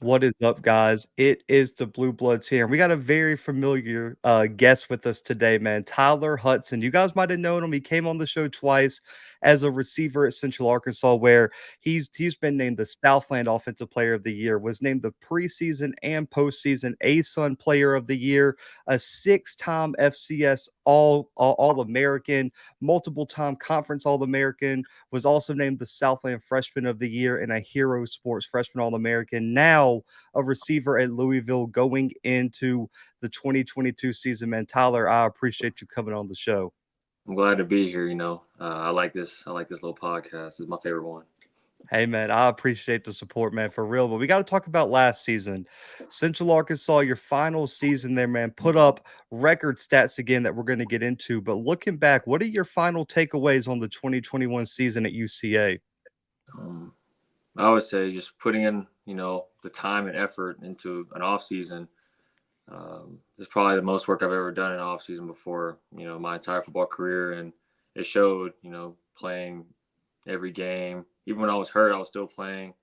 What is up, guys? It is the Bluebloods here. We got a very familiar guest with us today, man. Tyler Hudson. You guys might have known him. He came on the show twice as a receiver at Central Arkansas, where he's been named the Southland Offensive Player of the Year, was named the preseason and postseason ASUN Player of the Year, a six-time FCS All-American, multiple-time Conference All-American, was also named the Southland Freshman of the Year and a Hero Sports Freshman All-American. Now a receiver at Louisville going into the 2022 season. Man, Tyler, I appreciate you coming on the show. I'm glad to be here. I like this. I like this little podcast. It's my favorite one. Hey, man, I appreciate the support, man, for real. But we got to talk about last season. Central Arkansas, your final season there, man, put up record stats again that we're going to get into. But looking back, what are your final takeaways on the 2021 season at UCA? I would say just putting in, the time and effort into an off season. It's probably the most work I've ever done in an off season before, my entire football career. And it showed, playing every game. Even when I was hurt, I was still playing,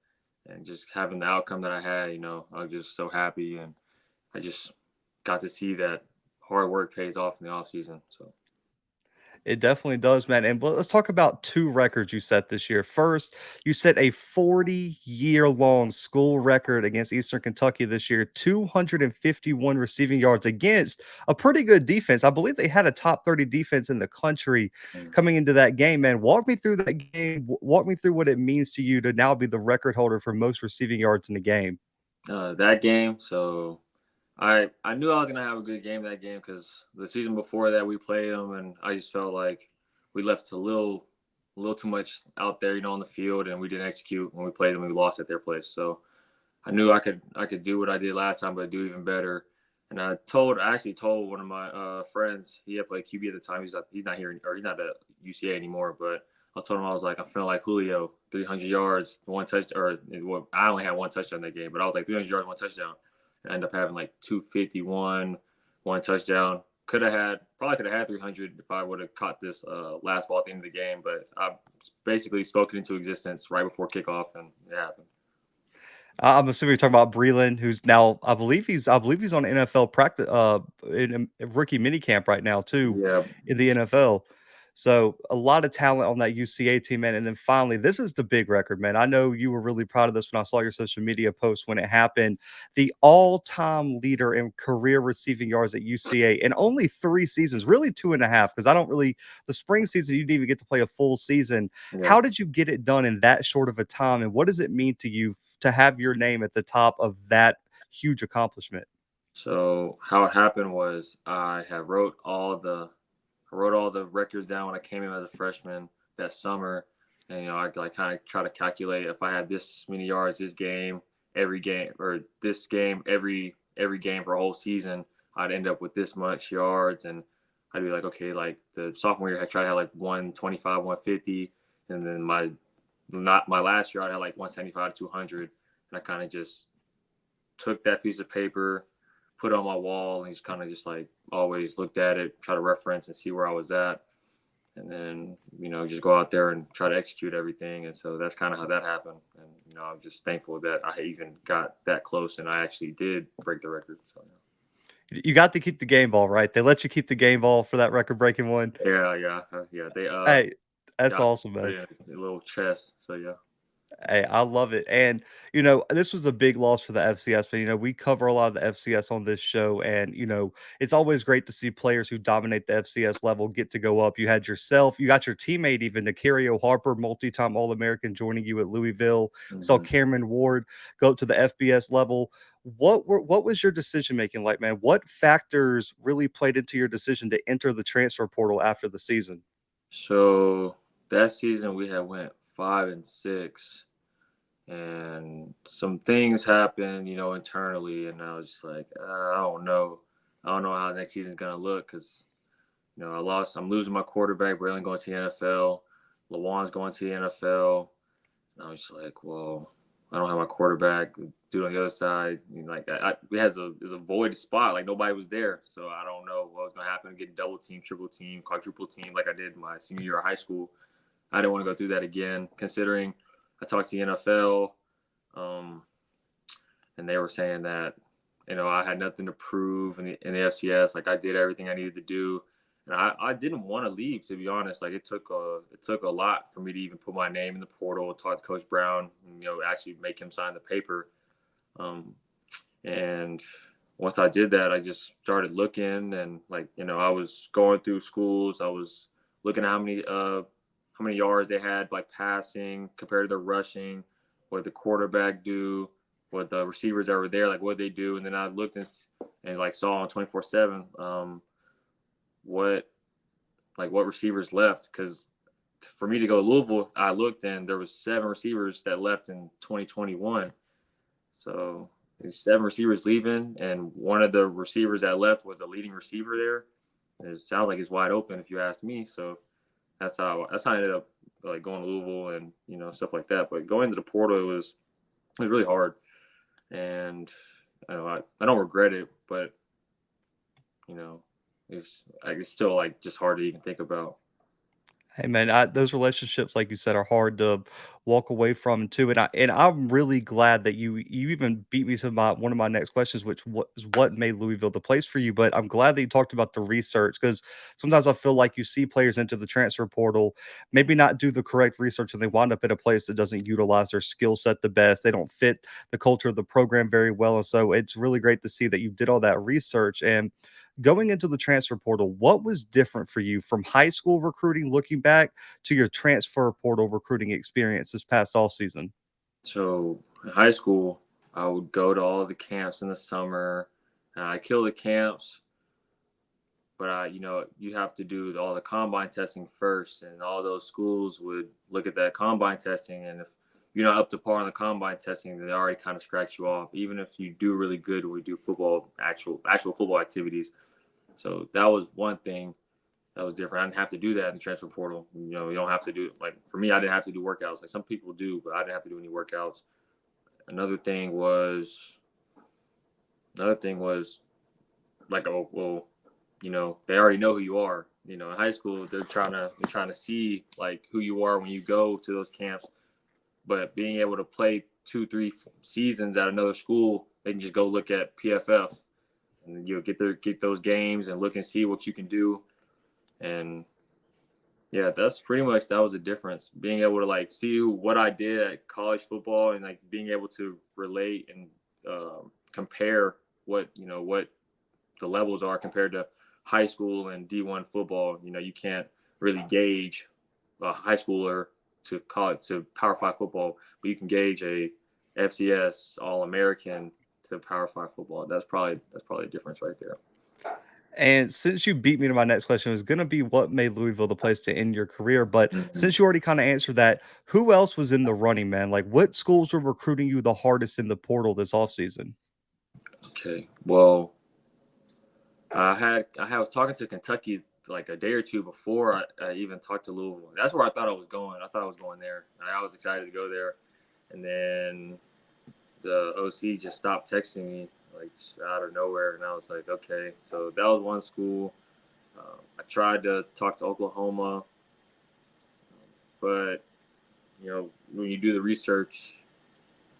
and just having the outcome that I had, I was just so happy. And I just got to see that hard work pays off in the off season. So. It definitely does, man. And let's talk about two records you set this year. First, you set a 40-year-long school record against Eastern Kentucky this year, 251 receiving yards against a pretty good defense. I believe they had a top 30 defense in the country coming into that game, man. Walk me through that game. Walk me through what it means to you to now be the record holder for most receiving yards in the game. That game, so I knew I was gonna have a good game that game because the season before that we played them, and I just felt like we left a little too much out there, on the field, and we didn't execute when we played them. We lost at their place, so I knew I could do what I did last time, but do even better. And I actually told one of my friends. He had played QB at the time. He's not here, or he's not at UCA anymore. But I told him I was like, I'm feeling like Julio, 300 yards, one touch, or well, I only had one touchdown that game, but I was like 300 yards, one touchdown. I ended up having like 251, one touchdown. Probably could have had 300 if I would have caught this last ball at the end of the game. But I basically spoke it into existence right before kickoff, and it happened. I'm assuming you're talking about Breland, who's now, I believe he's on NFL practice, in a rookie minicamp right now too, Yeah. in the NFL. So a lot of talent on that UCA team, man. And then finally, this is the big record, man. I know you were really proud of this when I saw your social media post when it happened. The all-time leader in career receiving yards at UCA in only 3 seasons, really 2.5, because the spring season, you didn't even get to play a full season. Yeah. How did you get it done in that short of a time? And what does it mean to you to have your name at the top of that huge accomplishment? So how it happened was I wrote all the records down when I came in as a freshman that summer, and I like kind of try to calculate if I had this many yards this game every game, or this game every game for a whole season, I'd end up with this much yards. And I'd be like, okay, like the sophomore year I tried to have like 125, 150, and then my last year I had like 175 to 200, and I kind of just took that piece of paper, put it on my wall, and just kind of just like always looked at it, try to reference and see where I was at, and then just go out there and try to execute everything. And so that's kind of how that happened. And I'm just thankful that I even got that close, and I actually did break the record. So You got to keep the game ball, right? They let you keep the game ball for that record-breaking one. yeah. They Hey, that's got awesome, man. a little chest. So yeah. Hey, I love it. And, this was a big loss for the FCS, but, we cover a lot of the FCS on this show. And, it's always great to see players who dominate the FCS level get to go up. You had yourself, you got your teammate, even Nicario Harper, multi-time All-American, joining you at Louisville. Saw Cameron Ward go up to the FBS level. What was your decision making like, man? What factors really played into your decision to enter the transfer portal after the season? So that season we had went 5-6, and some things happened, internally, and I was just like, I don't know how next season's gonna look, because I'm losing my quarterback, Braylon going to the NFL, Lawan's going to the NFL, and I was just like, well, I don't have my quarterback. Dude on the other side, like there's a void spot, like nobody was there, so I don't know what was gonna happen. Get double team, triple team, quadruple team, like I did my senior year of high school. I didn't want to go through that again, considering I talked to the NFL, and and they were saying that, I had nothing to prove in the FCS. Like I did everything I needed to do, and I didn't want to leave, to be honest. Like it took a lot for me to even put my name in the portal, talk to Coach Brown, and, actually make him sign the paper. And once I did that, I just started looking, and I was going through schools. I was looking at how many yards they had like passing compared to their rushing, what the quarterback do, what the receivers that were there, like what they do. And then I looked and like saw on 24/7 what receivers left, because for me to go to Louisville, I looked and there was 7 receivers that left in 2021. So there's 7 receivers leaving, and one of the receivers that left was the leading receiver there. And it sounds like it's wide open if you ask me. So that's how I ended up like going to Louisville and stuff like that. But going to the portal, it was really hard, and I don't regret it, but it's still like just hard to even think about. Hey man, those relationships, like you said, are hard to walk away from too. And I'm really glad that you even beat me to one of my next questions, which was what made Louisville the place for you. But I'm glad that you talked about the research, because sometimes I feel like you see players into the transfer portal, maybe not do the correct research, and they wind up in a place that doesn't utilize their skill set the best. They don't fit the culture of the program very well, and so it's really great to see that you did all that research. And going into the transfer portal, what was different for you from high school recruiting, looking back, to your transfer portal recruiting experience this past off season? So in high school, I would go to all the camps in the summer. I kill the camps, but you have to do all the combine testing first, and all those schools would look at that combine testing, and if you're not up to par on the combine testing, they already kind of scratch you off, even if you do really good when we do football, actual football activities. So that was one thing that was different. I didn't have to do that in the transfer portal. You don't have to do, like, for me, I didn't have to do workouts. Like some people do, but I didn't have to do any workouts. Another thing was like, oh well, they already know who you are. In high school, they're trying to see like who you are when you go to those camps. But being able to play 2-3 seasons at another school, they can just go look at PFF, and get those games and look and see what you can do. And yeah, that's pretty much, that was the difference. Being able to like see what I did at college football, and like being able to relate and compare what the levels are compared to high school and D1 football. You can't really gauge a high schooler to college to Power 5 football, but you can gauge a FCS All-American to Power 5 football. That's probably the difference right there. And since you beat me to my next question, it was going to be what made Louisville the place to end your career. But Mhm. since you already kind of answered that, who else was in the running, man? Like, what schools were recruiting you the hardest in the portal this offseason? Okay. Well, I was talking to Kentucky like a day or two before I even talked to Louisville. That's where I thought I was going. I thought I was going there. I was excited to go there, and then the OC just stopped texting me like out of nowhere, and I was like, okay. So that was one school. I tried to talk to Oklahoma, but when you do the research,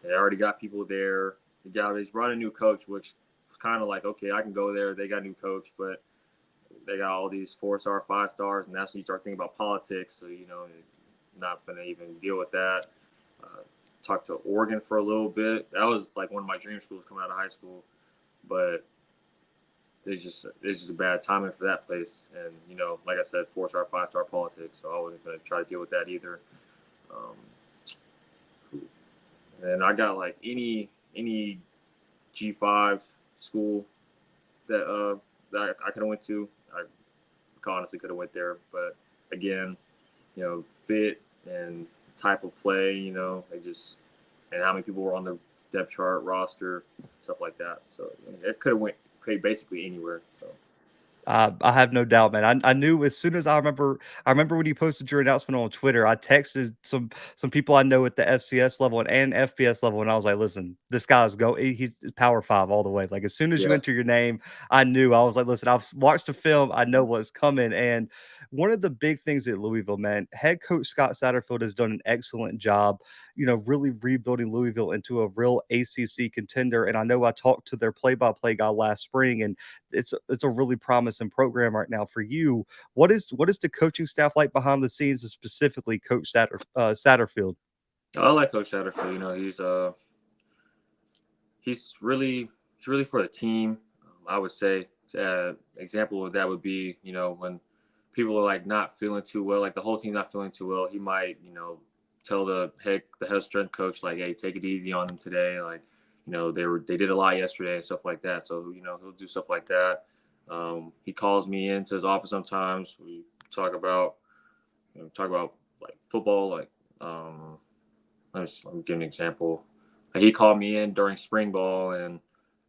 they already got people there. They brought a new coach, which was kind of like, okay, I can go there. They got a new coach, but they got all these 4-star, 5 stars, and that's when you start thinking about politics. So not gonna even deal with that. Uh, Talked to Oregon for a little bit. That was like one of my dream schools coming out of high school, but it's just a bad timing for that place. And like I said, 4-star, 5-star politics. So I wasn't gonna try to deal with that either. Um, and I got like any G5 school that I could have went to. I honestly could have went there, but again, fit and type of play, and how many people were on the depth chart roster, stuff like that. So it could have went basically anywhere. So I have no doubt, man. I knew as soon as I remember when you posted your announcement on Twitter, I texted some people I know at the FCS level and FBS level, and I was like, "Listen, this guy's he's Power Five all the way." Like as soon as you Yeah. enter your name, I knew. I was like, "Listen, I've watched the film. I know what's coming." And one of the big things at Louisville, man, head coach Scott Satterfield has done an excellent job, really rebuilding Louisville into a real ACC contender. And I know I talked to their play-by-play guy last spring, and it's a really promising program right now for you. What is the coaching staff like behind the scenes, and specifically Coach Satterfield? I like Coach Satterfield. He's really for the team. I would say example of that would be when people are like not feeling too well, like the whole team not feeling too well. He might tell the head strength coach like, hey, take it easy on them today. Like they did a lot yesterday and stuff like that. So he'll do stuff like that. He calls me into his office sometimes. We talk about like football. Like let me give an example. Like, he called me in during spring ball and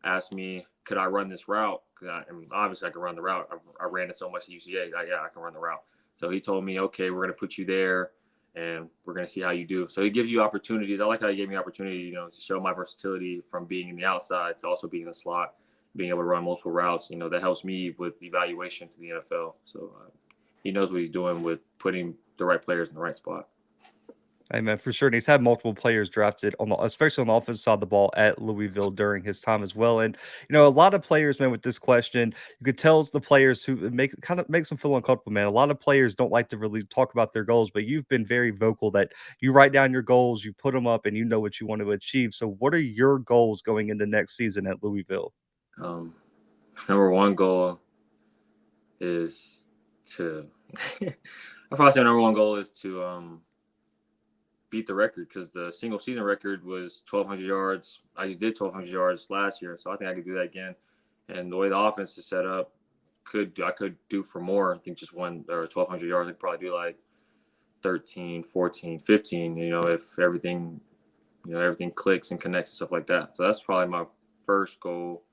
asked me, could I run this route? I mean, obviously I can run the route. I ran it so much at UCA. Yeah, I can run the route. So he told me, okay, we're going to put you there and we're going to see how you do. So he gives you opportunities. I like how he gave me opportunity, to show my versatility from being in the outside to also being in the slot, being able to run multiple routes. That helps me with evaluation to the NFL. So he knows what he's doing with putting the right players in the right spot. Amen, for sure. And he's had multiple players drafted especially on the offensive side of the ball at Louisville during his time as well. And a lot of players, man, with this question, you could tell it's the players who makes them feel uncomfortable, man. A lot of players don't like to really talk about their goals, but you've been very vocal that you write down your goals, you put them up, and you know what you want to achieve. So, what are your goals going into next season at Louisville? Um, Number one goal is to I probably say number one goal is to beat the record, because the single season record was 1,200 yards. I just did 1,200 yards last year, so I think I could do that again. And the way the offense is set up, I could do for more. I think just one or 1,200 yards, I could probably do like 13, 14, 15. If everything clicks and connects and stuff like that. So that's probably my first goal.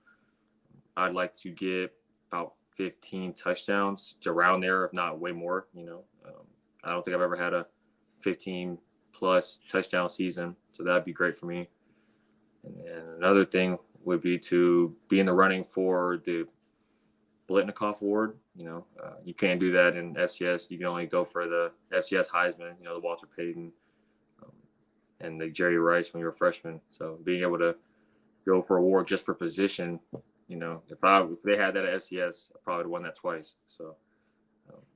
I'd like to get about 15 touchdowns, around there, if not way more. I don't think I've ever had a 15 plus touchdown season, so that'd be great for me. And another thing would be to be in the running for the Blitnikoff Award. You can't do that in FCS. You can only go for the FCS Heisman, the Walter Payton, and the Jerry Rice when you're a freshman. So being able to go for award just for position, if they had that at FCS, I probably would have won that twice. So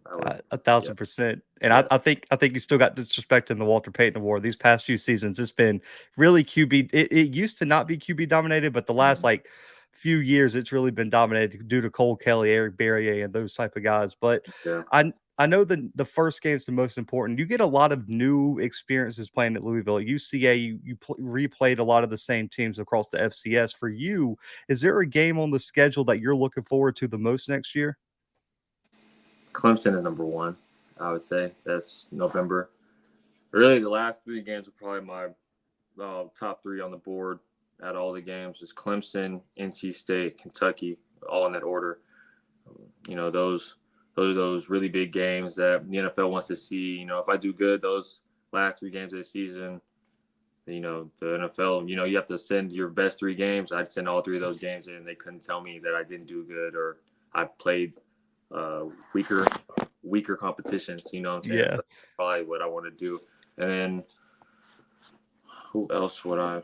I would, A yeah, 1,000%. And yeah, I think you still got disrespect in the Walter Payton Award. These past few seasons, it's been really QB. It used to not be QB dominated, but the last like few years, it's really been dominated due to Cole Kelly, Eric Barrier, and those type of guys. But yeah. I know the first game is the most important. You get a lot of new experiences playing at Louisville. At UCA, replayed a lot of the same teams across the FCS. For you, is there a game on the schedule that you're looking forward to the most next year? Clemson is number one. I would say that's November. Really, the last three games are probably my top three on the board at all the games. Is Clemson, NC State, Kentucky, all in that order. Those are those really big games that the NFL wants to see. If I do good those last three games of the season, the NFL, you have to send your best three games. I'd send all three of those games in, and they couldn't tell me that I didn't do good or I played uh, weaker weaker competitions. You know what I'm saying? So Yeah. that's probably what I want to do. And then who else would I?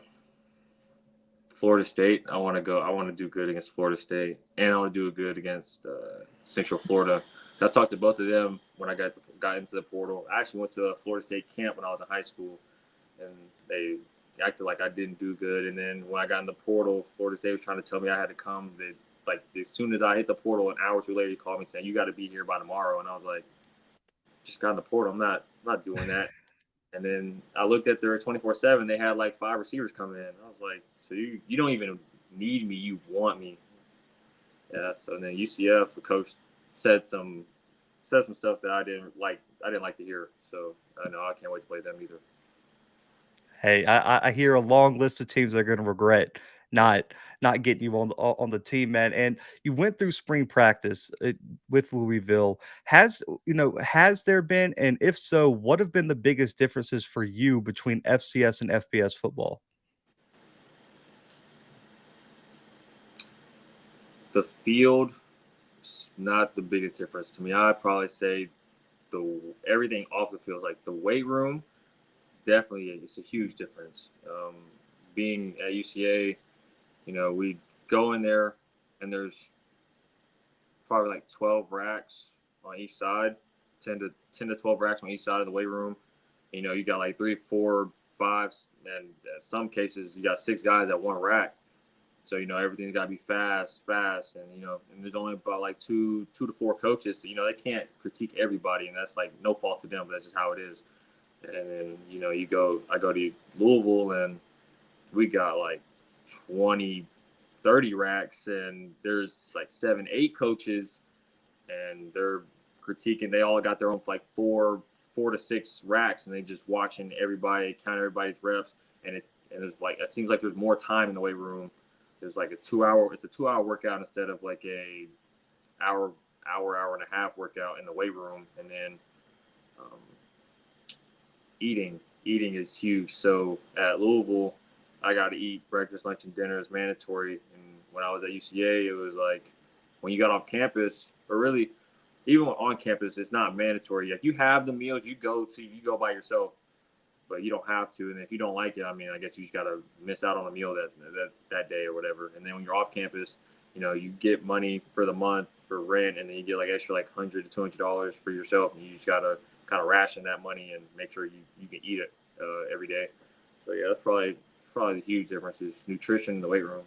Florida State. I want to go. I want to do good against Florida State, and I want to do good against Central Florida. I talked to both of them when I got into the portal. I actually went to a Florida State camp when I was in high school, and they acted like I didn't do good. And then when I got in the portal, Florida State was trying to tell me I had to come. They, like as soon as I hit the portal, an hour or two later, he called me saying you got to be here by tomorrow. And I was like, just got in the portal. I'm not doing that. And then I looked at their 24/7. They had like 5 receivers coming in. I was like, so you don't even need me. You want me. Yeah. So then UCF, the coach said some stuff that I didn't like. I didn't like to hear. So I know I can't wait to play them either. Hey, I hear a long list of teams that are going to regret not getting you on the team, man. And you went through spring practice with Louisville. Has there been, and if so, what have been the biggest differences for you between FCS and FBS football? The field is not the biggest difference to me. I'd probably say the everything off the field, like the weight room, definitely it's a huge difference. Being at UCA, we go in there and there's probably like 12 racks on each side, 10 to 12 racks on each side of the weight room. You got like 3, 4, 5, and in some cases you got 6 guys at one rack. So everything's got to be fast, and there's only about like two to 4 coaches. So they can't critique everybody, and that's like no fault to them, but that's just how it is. And then I go to Louisville, and we got like 20, 30 racks, and there's like 7, 8 coaches, and they're critiquing. They all got their own like 4 to 6 racks, and they just watching everybody, count everybody's reps, and it's like it seems like there's more time in the weight room. There's like it's a 2-hour workout instead of like a hour and a half workout in the weight room. And then um, eating is huge. So at Louisville, I got to eat breakfast, lunch, and dinner is mandatory. And when I was at UCA, it was like when you got off campus, or really even on campus, it's not mandatory. Like you have the meals, you go by yourself, but you don't have to. And if you don't like it, I mean, I guess you just got to miss out on a meal that day or whatever. And then when you're off campus, you get money for the month for rent, and then you get like extra like $100 to $200 for yourself, and you just got to kind of ration that money and make sure you can eat it every day. So yeah, that's probably the huge difference is nutrition in the weight room.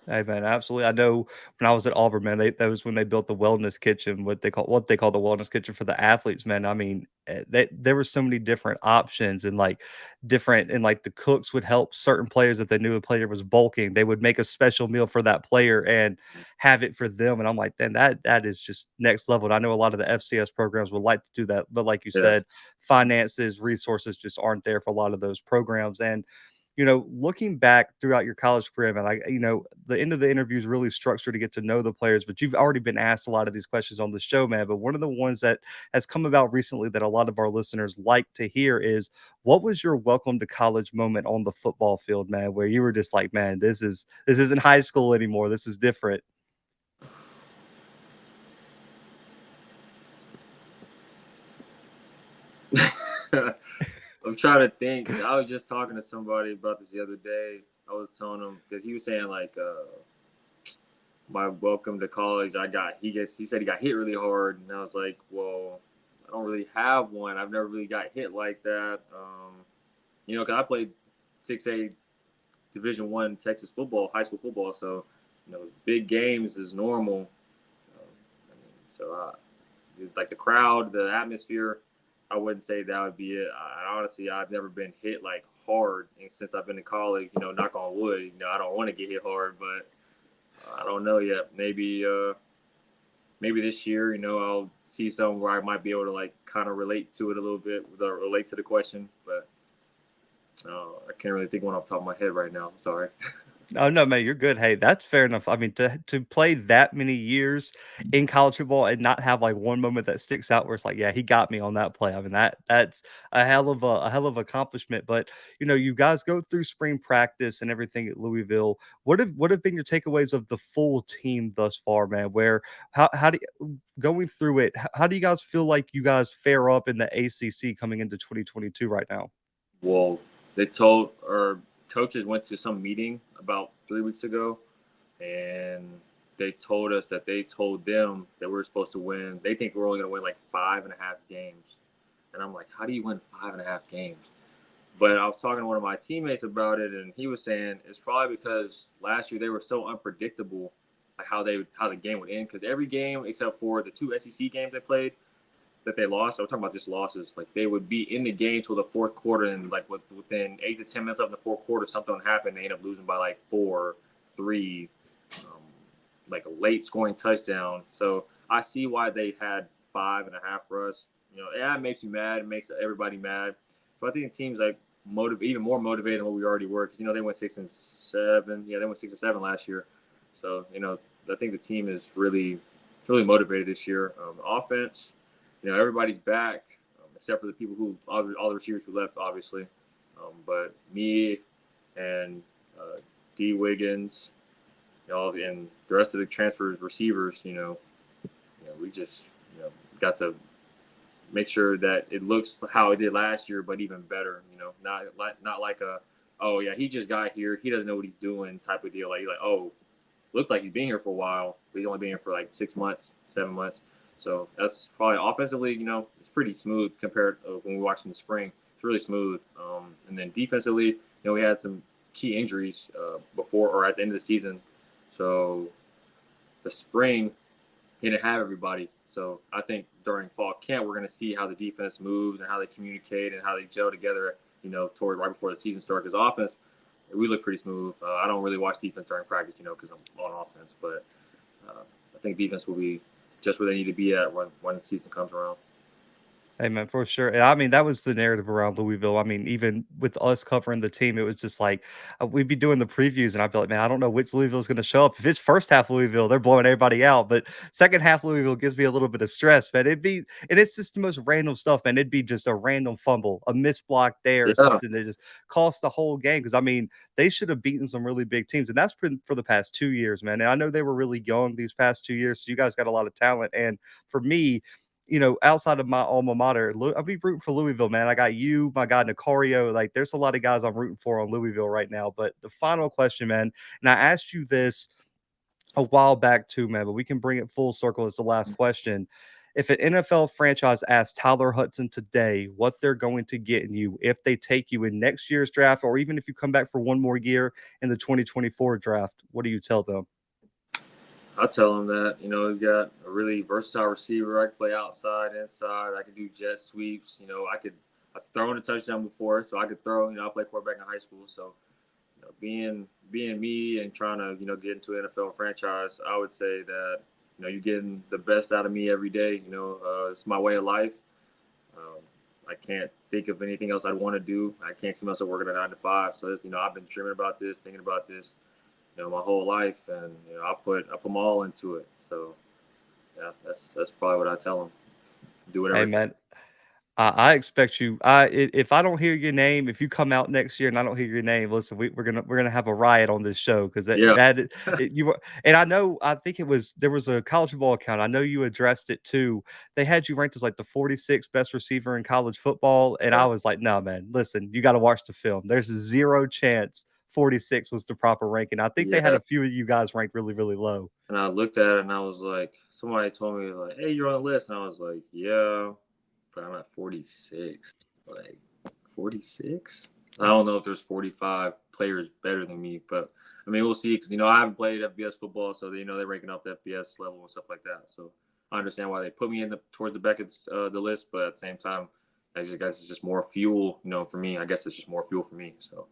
Hey man, absolutely. I know when I was at Auburn, man, that was when they built the wellness kitchen, what they call the wellness kitchen for the athletes, man. I mean, there were so many different options and like the cooks would help certain players if they knew a player was bulking, they would make a special meal for that player and have it for them. And I'm like, then that is just next level. And I know a lot of the FCS programs would like to do that, but like you Yeah, said, finances, resources just aren't there for a lot of those programs. And looking back throughout your college career, man, the end of the interview is really structured to get to know the players, but you've already been asked a lot of these questions on the show, man. But one of the ones that has come about recently that a lot of our listeners like to hear is what was your welcome to college moment on the football field, man, where you were just like, man, this isn't high school anymore. This is different. I'm trying to think. I was just talking to somebody about this the other day. I was telling him because he was saying like my welcome to college. He said he got hit really hard, and I was like, well, I don't really have one. I've never really got hit like that. Because I played 6A Division I Texas football, high school football, so big games is normal. Like the crowd, the atmosphere, I wouldn't say that would be it. Honestly, I've never been hit like hard, and since I've been in college. Knock on wood. I don't want to get hit hard, but I don't know yet. Maybe this year, I'll see something where I might be able to like kind of relate to it a little bit, relate to the question. But I can't really think one off the top of my head right now. I'm sorry. Oh no, man, you're good. Hey, that's fair enough. I mean, to play that many years in college football and not have like one moment that sticks out where it's like, yeah, he got me on that play. I mean, that's a hell of accomplishment. But you guys go through spring practice and everything at Louisville. What have been your takeaways of the full team thus far, man? Where how do you, going through it? How do you guys feel like you guys fare up in the ACC coming into 2022 right now? Well, they told our coaches went to some meeting about 3 weeks ago, and they told us that they told them that we are supposed to win. They think we're only going to win like 5.5 games, and I'm like, how do you win 5.5 games? But I was talking to one of my teammates about it, and he was saying it's probably because last year they were so unpredictable, like how the game would end. Because every game except for the 2 SEC games they played, that they lost. So we're talking about just losses. Like they would be in the game till the fourth quarter, and like within 8 to 10 minutes of the fourth quarter, something would happen. They end up losing by like 4-3, like a late scoring touchdown. So I see why they had 5.5 for us. Yeah, it makes you mad. It makes everybody mad. So I think teams like even more motivated than what we already were. Because they went 6-7. Yeah, they went 6-7 last year. So I think the team is really motivated this year. Offense, everybody's back except for the people who all the receivers who left, obviously. But me and D Wiggins, and the rest of the transfers receivers, we just got to make sure that it looks how it did last year, but even better. Not like a, oh yeah, he just got here, he doesn't know what he's doing type of deal. Like you're like, oh, looked like he's been here for a while, but he's only been here for like 6 months, 7 months. So that's probably offensively, it's pretty smooth compared to when we watched in the spring. It's really smooth. And then defensively, we had some key injuries before or at the end of the season. So the spring, he didn't have everybody. So I think during fall camp, we're going to see how the defense moves and how they communicate and how they gel together, toward right before the season starts. Because offense, we look pretty smooth. I don't really watch defense during practice, because I'm on offense. But I think defense will be just where they need to be at when the season comes around. Hey man, for sure. And I mean, that was the narrative around Louisville. I mean, even with us covering the team, it was just like we'd be doing the previews, and I'd be like, man, I don't know which Louisville is going to show up. If it's first half Louisville, they're blowing everybody out. But second half Louisville gives me a little bit of stress, man. And it's just the most random stuff, man. It'd be just a random fumble, a missed block there, or Yeah, something that just cost the whole game. Because I mean, they should have beaten some really big teams, and that's been for the past 2 years, man. And I know they were really young these past 2 years, so you guys got a lot of talent. And for me, outside of my alma mater, I'll be rooting for Louisville, man. I got you, my guy Nicario. Like, there's a lot of guys I'm rooting for on Louisville right now. But the final question, man, and I asked you this a while back too, man, but we can bring it full circle as the last question. If an NFL franchise asks Tyler Hudson today what they're going to get in you if they take you in next year's draft, or even if you come back for one more year in the 2024 draft, what do you tell them? I tell them that you got a really versatile receiver. I can play outside, inside. I can do jet sweeps. I've thrown a touchdown before, so I could throw. I played quarterback in high school, so being me and trying to get into an NFL franchise, I would say that you're getting the best out of me every day. It's my way of life. Um, I can't think of anything else I'd want to do. I can't see myself working a 9 to 5. So I've been dreaming about this, thinking about this, my whole life, and I put my all into it. So yeah, that's probably what I tell them. Do whatever Hey, it takes. man, I expect you. If I don't hear your name, if you come out next year and I don't hear your name, listen, we're gonna have a riot on this show because Yeah, you were. And I think there was a college football account. I know you addressed it too. They had you ranked as like the 46th best receiver in college football, and I yeah, was like, no, man, listen, you got to watch the film. There's zero chance 46 was the proper ranking. I think they had yeah. a few of you guys ranked really, really low. And I looked at it and I was like, somebody told me like, "Hey, you're on the list," and I was like, "Yeah, but I'm at 46." Like 46? I don't know if there's 45 players better than me, but I mean, we'll see. Because I haven't played FBS football, so they're ranking off the FBS level and stuff like that. So I understand why they put me towards the back of the list, but at the same time, I guess it's just more fuel. For me, I guess it's just more fuel for me. So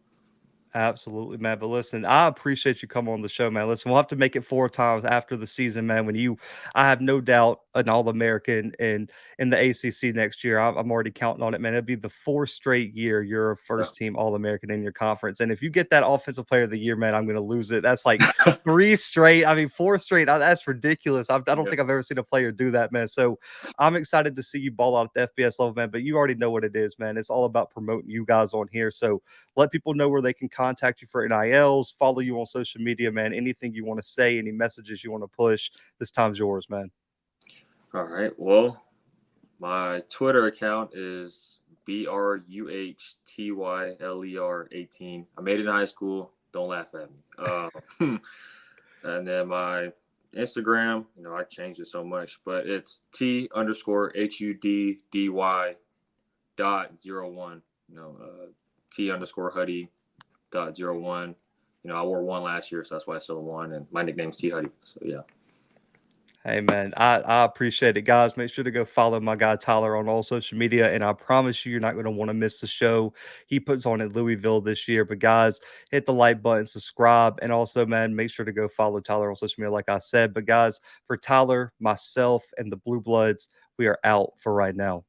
Absolutely, man. But listen, I appreciate you coming on the show, man. Listen, we'll have to make it 4 times after the season, man. I have no doubt, an All American and in the ACC next year. I'm already counting on it, man. It'll be the fourth straight year you're a yeah, first team All American in your conference. And if you get that Offensive Player of the Year, man, I'm going to lose it. That's like three straight. I mean, four straight. That's ridiculous. I don't yeah. think I've ever seen a player do that, man. So I'm excited to see you ball out at the FBS level, man. But you already know what it is, man. It's all about promoting you guys on here. So let people know where they can contact you for NILs, follow you on social media, man. Anything you want to say, any messages you want to push, this time's yours, man. All right. Well, my Twitter account is BRUHTYLER18. I made it in high school. Don't laugh at me. And then my Instagram, I changed it so much, but it's T_HUDDY.01. T_Huddy.01. I wore one last year, so that's why I still one. And my nickname's T Huddy. So yeah. Hey, man, I appreciate it, guys. Make sure to go follow my guy Tyler on all social media. And I promise you're not going to want to miss the show he puts on in Louisville this year. But, guys, hit the like button, subscribe. And also, man, make sure to go follow Tyler on social media, like I said. But, guys, for Tyler, myself, and the Blue Bloods, we are out for right now.